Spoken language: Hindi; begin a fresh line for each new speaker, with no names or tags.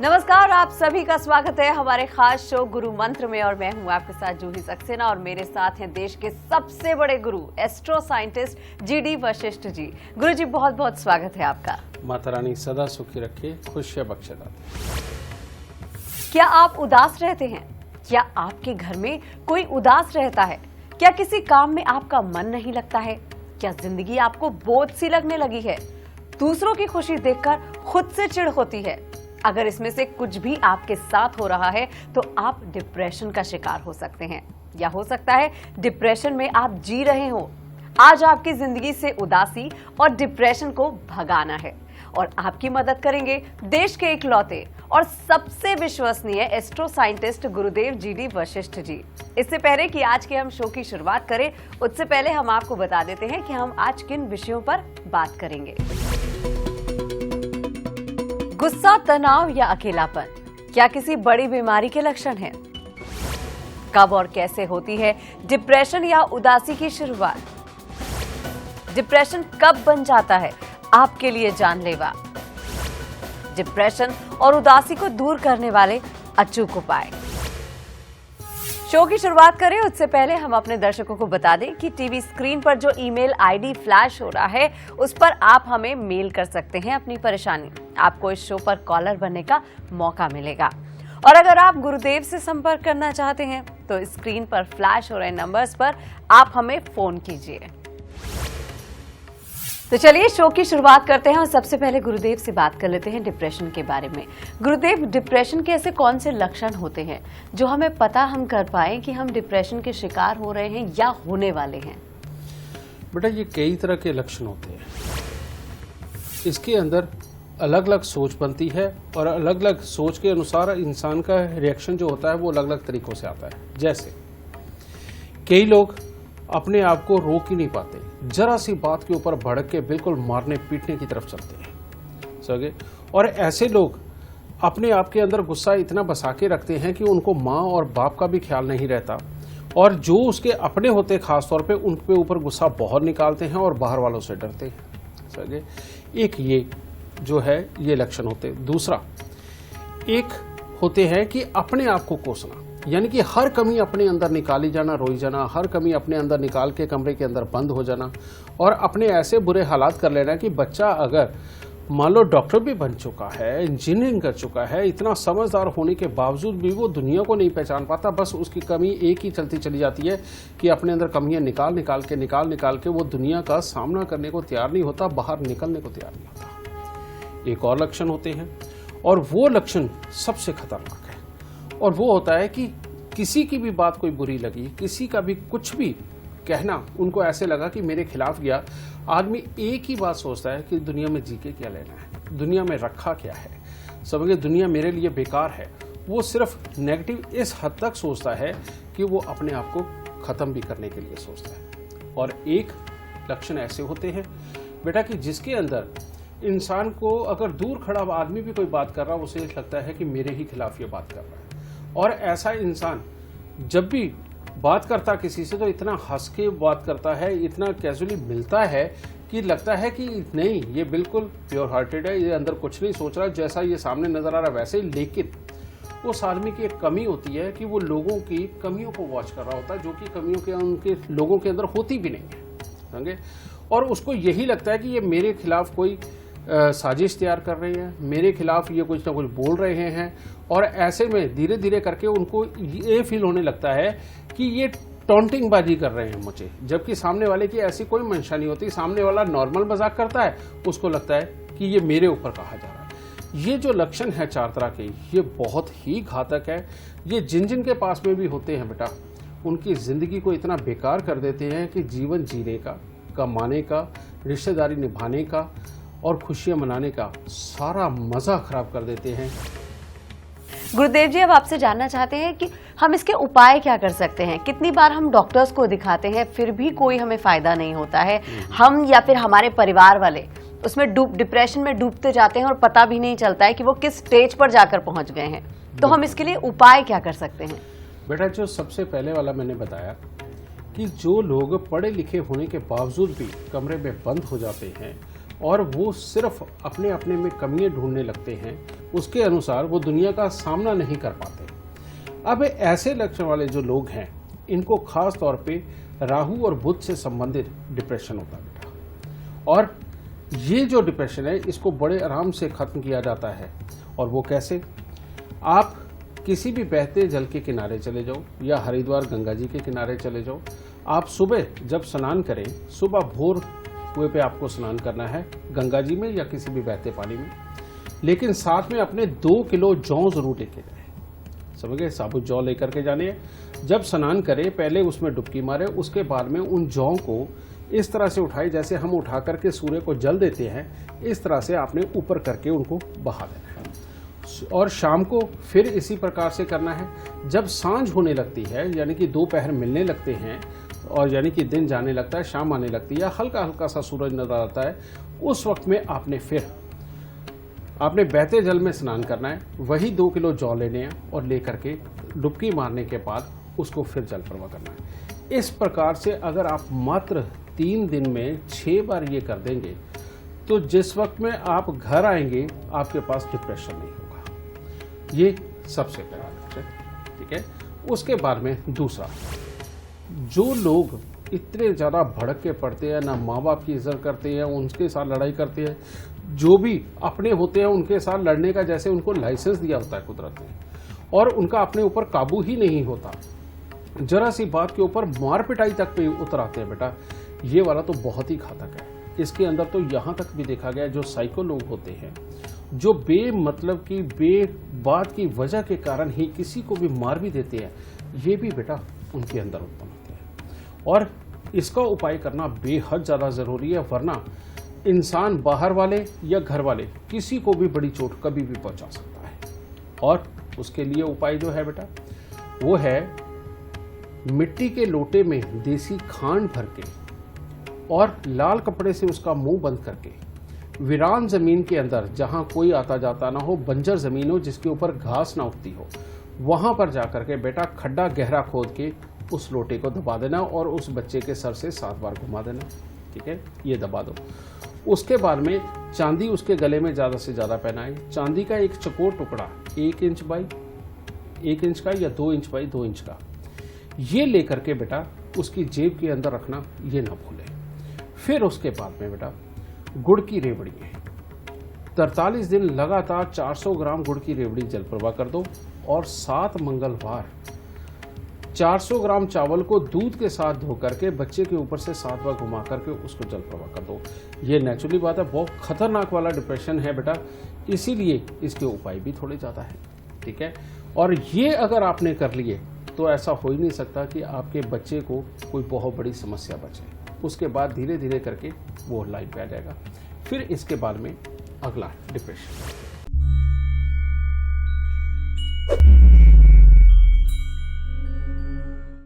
नमस्कार, आप सभी का स्वागत है हमारे खास शो गुरु मंत्र में और मैं हूं आपके साथ जूही सक्सेना और मेरे साथ हैं देश के सबसे बड़े गुरु astro scientist GD Vashishtha ji. गुरु जी बहुत बहुत स्वागत है आपका।
माता रानी सदा सुखी रखे, खुशियां बख्शे दाते।
क्या आप उदास रहते हैं? क्या आपके घर में कोई उदास रहता है? क्या किसी काम में आपका मन नहीं लगता है? क्या जिंदगी आपको बोझ सी लगने लगी है? दूसरों की खुशी देखकर खुद से चिढ़ होती है? अगर इसमें से कुछ भी आपके साथ हो रहा है तो आप डिप्रेशन का शिकार हो सकते हैं, या हो सकता है डिप्रेशन में आप जी रहे हो। आज आपकी जिंदगी से उदासी और डिप्रेशन को भगाना है और आपकी मदद करेंगे देश के इकलौते और सबसे विश्वसनीय एस्ट्रो साइंटिस्ट गुरुदेव जीडी वशिष्ठ जी। इससे पहले कि आज के हम शो की शुरुआत करें, उससे पहले हम आपको बता देते हैं कि हम आज किन विषयों पर बात करेंगे। गुस्सा, तनाव या अकेलापन क्या किसी बड़ी बीमारी के लक्षण हैं? कब और कैसे होती है डिप्रेशन या उदासी की शुरुआत? डिप्रेशन कब बन जाता है आपके लिए जानलेवा? डिप्रेशन और उदासी को दूर करने वाले अचूक उपाय। शो की शुरुआत करें उससे पहले हम अपने दर्शकों को बता दें कि टीवी स्क्रीन पर जो ईमेल आईडी फ्लैश हो रहा है उस पर आप हमें मेल कर सकते हैं अपनी परेशानी। आपको इस शो पर कॉलर बनने का मौका मिलेगा और अगर आप गुरुदेव से संपर्क करना चाहते हैं तो स्क्रीन पर फ्लैश हो रहे नंबर्स पर आप हमें फोन कीजिए। तो चलिए शो की शुरुआत करते हैं और सबसे पहले गुरुदेव से बात कर लेते हैं डिप्रेशन के बारे में। गुरुदेव, डिप्रेशन के ऐसे कौन से लक्षण होते हैं जो हमें पता हम कर पाए कि हम डिप्रेशन के शिकार हो रहे हैं या होने वाले हैं?
बेटा, ये कई तरह के लक्षण होते हैं। इसके अंदर अलग अलग सोच बनती है और अलग अलग सोच के अनुसार इंसान का रिएक्शन जो होता है वो अलग अलग तरीकों से आता है। जैसे कई लोग अपने आप को रोक ही नहीं पाते, जरा सी बात के ऊपर भड़क के बिल्कुल मारने पीटने की तरफ चलते हैं, समझे। और ऐसे लोग अपने आप के अंदर गुस्सा इतना बसा के रखते हैं कि उनको माँ और बाप का भी ख्याल नहीं रहता और जो उसके अपने होते खास तौर पे उन पे ऊपर गुस्सा बहुत निकालते हैं और बाहर वालों से डरते हैं, समझे। एक ये जो है ये लक्षण होते हैं। दूसरा एक होते हैं कि अपने आप को कोसना, यानी कि हर कमी अपने अंदर निकाली जाना, रोई जाना, हर कमी अपने अंदर निकाल के कमरे के अंदर बंद हो जाना और अपने ऐसे बुरे हालात कर लेना कि बच्चा अगर मान लो डॉक्टर भी बन चुका है, इंजीनियरिंग कर चुका है, इतना समझदार होने के बावजूद भी वो दुनिया को नहीं पहचान पाता। बस उसकी कमी एक ही चलती चली जाती है कि अपने अंदर कमियां निकाल निकाल के वो दुनिया का सामना करने को तैयार नहीं होता, बाहर निकलने को तैयार नहीं होता। एक और लक्षण होते हैं और वो लक्षण सबसे खतरनाक है और वो होता है कि किसी की भी बात कोई बुरी लगी, किसी का भी कुछ भी कहना उनको ऐसे लगा कि मेरे खिलाफ गया। आदमी एक ही बात सोचता है कि दुनिया में जी के क्या लेना है, दुनिया में रखा क्या है, समझे, दुनिया मेरे लिए बेकार है। वो सिर्फ नेगेटिव इस हद तक सोचता है कि वो अपने आप को खत्म भी करने के लिए सोचता है। और एक लक्षण ऐसे होते हैं बेटा कि जिसके अंदर इंसान को अगर दूर खड़ा आदमी भी कोई बात कर रहा है उसे लगता है कि मेरे ही खिलाफ ये बात कर रहा है। और ऐसा इंसान जब भी बात करता किसी से तो इतना हंस के बात करता है, इतना कैजुअली मिलता है कि लगता है कि नहीं ये बिल्कुल प्योर हार्टेड है, ये अंदर कुछ नहीं सोच रहा, जैसा ये सामने नजर आ रहा है वैसे ही। लेकिन उस आदमी की एक कमी होती है कि वो लोगों की कमियों को वॉच कर रहा होता है जो कि कमियों के उनके लोगों के अंदर होती भी नहीं है, समझे। और उसको यही लगता है कि ये मेरे खिलाफ कोई साजिश तैयार कर रहे हैं, मेरे खिलाफ ये कुछ ना कुछ बोल रहे हैं। और ऐसे में धीरे धीरे करके उनको ये फील होने लगता है कि ये टॉन्टिंग बाजी कर रहे हैं मुझे, जबकि सामने वाले की ऐसी कोई मंशा नहीं होती। सामने वाला नॉर्मल मजाक करता है, उसको लगता है कि ये मेरे ऊपर कहा जा रहा है। ये जो लक्षण है 4 तरह के, ये बहुत ही घातक है। ये जिन जिन के पास में भी होते हैं बेटा, उनकी जिंदगी को इतना बेकार कर देते हैं कि जीवन जीने का, कमाने का, रिश्तेदारी निभाने का और खुशियां मनाने का सारा मजा खराब कर देते हैं।
गुरुदेव जी, अब आपसे जानना चाहते हैं कि हम इसके उपाय क्या कर सकते हैं। कितनी बार हम डॉक्टर्स को दिखाते हैं फिर भी कोई हमें फायदा नहीं होता है, हम या फिर हमारे परिवार वाले उसमें डिप्रेशन में डूबते जाते हैं और पता भी नहीं चलता है कि वो किस स्टेज पर जाकर पहुंच गए हैं। तो हम इसके लिए उपाय क्या कर सकते हैं?
बेटा, जो सबसे पहले वाला मैंने बताया कि जो लोग पढ़े लिखे होने के बावजूद भी कमरे में बंद हो जाते हैं और वो सिर्फ अपने अपने में कमियां ढूंढने लगते हैं, उसके अनुसार वो दुनिया का सामना नहीं कर पाते। अब ऐसे लक्षण वाले जो लोग हैं, इनको खास तौर पे राहु और बुध से संबंधित डिप्रेशन होता है बेटा। और ये जो डिप्रेशन है, इसको बड़े आराम से खत्म किया जाता है। और वो कैसे? आप किसी भी बहते जल के किनारे चले जाओ या हरिद्वार गंगा जी के किनारे चले जाओ। आप सुबह जब स्नान करें, सुबह भोर हुए पे आपको स्नान करना है गंगा जी में या किसी भी बहते पानी में, लेकिन साथ में अपने 2 किलो जौ जरूर लेके जाए। समझ गए? साबुत जौ लेकर के जाने हैं। जब स्नान करें पहले उसमें डुबकी मारे, उसके बाद में उन जौ को इस तरह से उठाए जैसे हम उठा करके सूर्य को जल देते हैं, इस तरह से आपने ऊपर करके उनको बहा देना है। और शाम को फिर इसी प्रकार से करना है। जब सांझ होने लगती है, यानी कि दोपहर मिलने लगते हैं और यानी कि दिन जाने लगता है, शाम आने लगती है, हल्का हल्का सा सूरज नजर आता है, उस वक्त में आपने बहते जल में स्नान करना है। वही 2 किलो जौ लेने हैं और लेकर के डुबकी मारने के बाद उसको फिर जल प्रवाह करना है। इस प्रकार से अगर आप मात्र 3 दिन में 6 बार ये कर देंगे तो जिस वक्त में आप घर आएंगे आपके पास डिप्रेशन नहीं होगा। ये सबसे पहला लक्षण, ठीक है। उसके बाद में दूसरा, जो लोग इतने ज़्यादा भड़क के पड़ते हैं, ना माँ बाप की इज्जत करते हैं, उनके साथ लड़ाई करते हैं, जो भी अपने होते हैं उनके साथ लड़ने का जैसे उनको लाइसेंस दिया होता है कुदरत ने, और उनका अपने ऊपर काबू ही नहीं होता, जरा सी बात के ऊपर मार पिटाई तक पे उतर आते हैं बेटा, ये वाला तो बहुत ही घातक है। इसके अंदर तो यहाँ तक भी देखा गया जो साइको लोग होते हैं, जो बेमतलब की बात की वजह के कारण ही किसी को भी मार भी देते हैं, ये भी बेटा उनके अंदर उत्पन्न होते हैं। और इसका उपाय करना बेहद ज़्यादा ज़रूरी है, वरना इंसान बाहर वाले या घर वाले किसी को भी बड़ी चोट कभी भी पहुंचा सकता है। और उसके लिए उपाय जो है बेटा वो है मिट्टी के लोटे में देसी खांड भर के और लाल कपड़े से उसका मुंह बंद करके वीरान जमीन के अंदर, जहां कोई आता जाता ना हो, बंजर जमीन हो जिसके ऊपर घास ना उगती हो, वहां पर जाकर के बेटा खड्डा गहरा खोद के उस लोटे को दबा देना और उस बच्चे के सर से 7 बार घुमा देना, ठीक है। ये दबा दो। उसके बाद में चांदी उसके गले में ज़्यादा से ज़्यादा पहनाए। चांदी का एक चकोर टुकड़ा 1 इंच बाई 1 इंच का या 2 इंच बाई 2 इंच का, ये लेकर के बेटा उसकी जेब के अंदर रखना, ये ना भूले। फिर उसके बाद में बेटा गुड़ की रेवड़ी है, 43 दिन लगातार 400 ग्राम गुड़ की रेवड़ी जल प्रवाह कर दो। और 7 मंगलवार 400 ग्राम चावल को दूध के साथ धो करके बच्चे के ऊपर से 7 बार घुमा करके उसको जल प्रवाह कर दो। ये नेचुरली बात है, बहुत खतरनाक वाला डिप्रेशन है बेटा, इसीलिए इसके उपाय भी थोड़े ज़्यादा हैं, ठीक है। और ये अगर आपने कर लिए तो ऐसा हो ही नहीं सकता कि आपके बच्चे को कोई बहुत बड़ी समस्या बचे। उसके बाद धीरे धीरे करके वो लाइन पे आ जाएगा। फिर इसके बाद में अगला डिप्रेशन।